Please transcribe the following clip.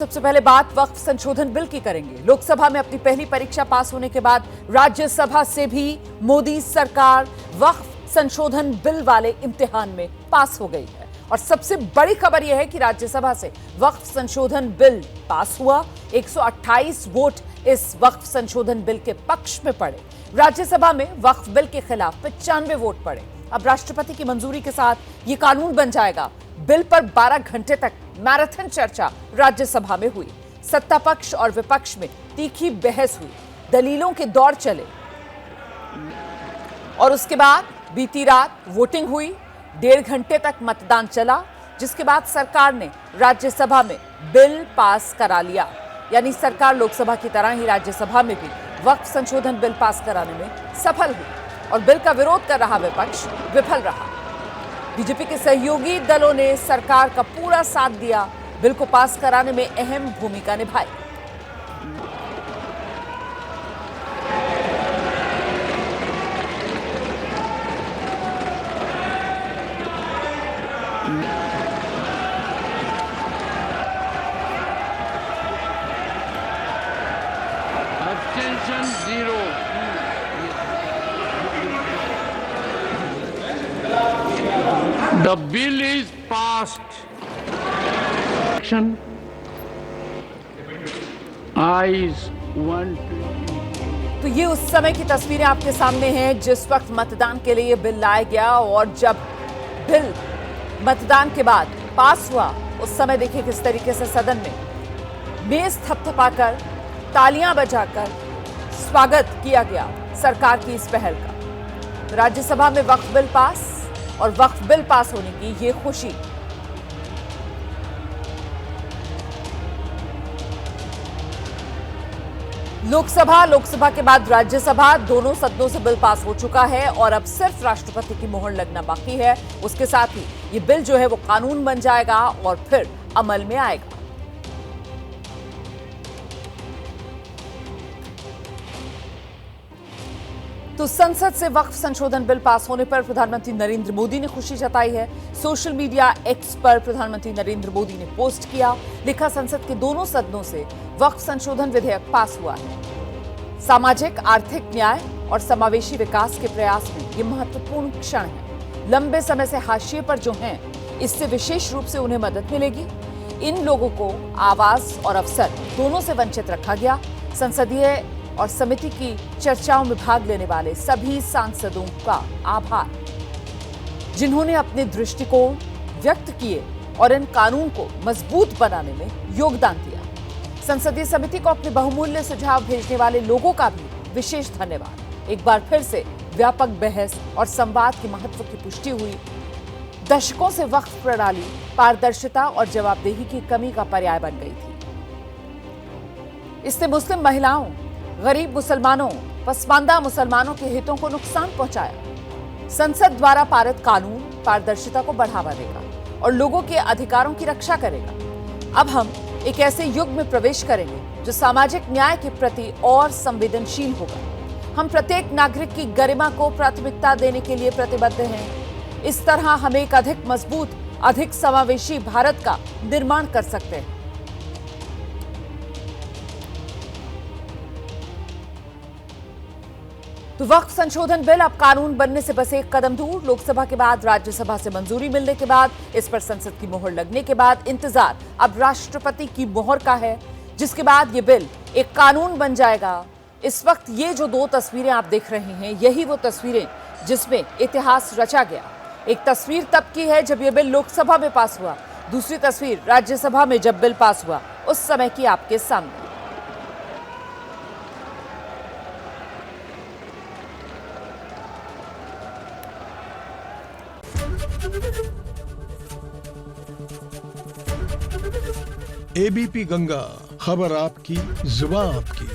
सबसे पहले बात वक्फ संशोधन बिल की करेंगे। लोकसभा में अपनी पहली परीक्षा पास होने के बाद राज्यसभा से भी मोदी सरकार वक्फ संशोधन बिल वाले इम्तिहान में पास हो गई है। और सबसे बड़ी खबर यह है कि राज्यसभा से वक्फ संशोधन बिल पास हुआ। 128 वोट इस वक्फ संशोधन बिल के पक्ष में पड़े। राज्यसभा में वक्फ बिल के खिलाफ 95 वोट पड़े। अब राष्ट्रपति की मंजूरी के साथ ये कानून बन जाएगा। बिल पर 12 घंटे तक मैराथन चर्चा राज्यसभा में हुई। सत्ता पक्ष और विपक्ष में तीखी बहस हुई, दलीलों के दौर चले और उसके बाद बीती रात वोटिंग हुई। 1.5 घंटे तक मतदान चला, जिसके बाद सरकार ने राज्यसभा में बिल पास करा लिया। यानी सरकार लोकसभा की तरह ही राज्यसभा में भी वक्फ संशोधन बिल पास कराने में सफल हुई और बिल का विरोध कर रहा विपक्ष विफल रहा। बीजेपी के सहयोगी दलों ने सरकार का पूरा साथ दिया, बिल को पास कराने में अहम भूमिका निभाई। Abstention 0. The bill is passed. Action. Ayes 120. तो ये उस समय की तस्वीरें आपके सामने हैं जिस वक्त मतदान के लिए बिल लाया गया और जब बिल मतदान के बाद पास हुआ उस समय देखिए किस तरीके से सदन में मेज थपथपाकर तालियां बजाकर स्वागत किया गया सरकार की इस पहल का। राज्यसभा में वक्फ बिल पास और वक्फ बिल पास होने की ये खुशी। लोकसभा के बाद राज्यसभा दोनों सदनों से बिल पास हो चुका है और अब सिर्फ राष्ट्रपति की मोहर लगना बाकी है। उसके साथ ही ये बिल जो है वो कानून बन जाएगा और फिर अमल में आएगा। तो संसद से वक्फ संशोधन बिल पास होने पर प्रधानमंत्री नरेंद्र मोदी ने खुशी जताई है। सोशल मीडिया एक्स पर प्रधानमंत्री नरेंद्र मोदी ने पोस्ट किया, लिखा संसद के दोनों सदनों से वक्फ संशोधन विधेयक पास हुआ है। सामाजिक आर्थिक न्याय और समावेशी विकास के प्रयास में ये महत्वपूर्ण क्षण है। लंबे समय से हाशिए पर जो हैं, इससे विशेष रूप से उन्हें मदद मिलेगी। इन लोगों को आवाज और अवसर दोनों से वंचित रखा गया। संसदीय और समिति की चर्चाओं में भाग लेने वाले सभी सांसदों का आभार, जिन्होंने अपने दृष्टिकोण व्यक्त किए और इन कानून को मजबूत बनाने में योगदान दिया। संसदीय समिति को अपने बहुमूल्य सुझाव भेजने वाले लोगों का भी विशेष धन्यवाद। एक बार फिर से व्यापक बहस और संवाद के महत्व की पुष्टि हुई। दशकों से वक्फ प्रणाली पारदर्शिता और जवाबदेही की कमी का पर्याय बन गई थी। इससे मुस्लिम महिलाओं, गरीब मुसलमानों, पसमानदा मुसलमानों के हितों को नुकसान पहुंचाया। संसद द्वारा पारित कानून पारदर्शिता को बढ़ावा देगा और लोगों के अधिकारों की रक्षा करेगा। अब हम एक ऐसे युग में प्रवेश करेंगे जो सामाजिक न्याय के प्रति और संवेदनशील होगा। हम प्रत्येक नागरिक की गरिमा को प्राथमिकता देने के लिए प्रतिबद्ध हैं। इस तरह हम एक अधिक मजबूत, अधिक समावेशी भारत का निर्माण कर सकते हैं। तो वक्फ संशोधन बिल अब कानून बनने से बस एक कदम दूर। लोकसभा के बाद राज्यसभा से मंजूरी मिलने के बाद, इस पर संसद की मोहर लगने के बाद इंतजार अब राष्ट्रपति की मोहर का है, जिसके बाद ये बिल एक कानून बन जाएगा। इस वक्त ये जो 2 तस्वीरें आप देख रहे हैं, यही वो तस्वीरें जिसमें इतिहास रचा गया। एक तस्वीर तब की है जब यह बिल लोकसभा में पास हुआ, दूसरी तस्वीर राज्यसभा में जब बिल पास हुआ उस समय की आपके सामने। एबीपी गंगा, खबर आपकी, जुबान आपकी।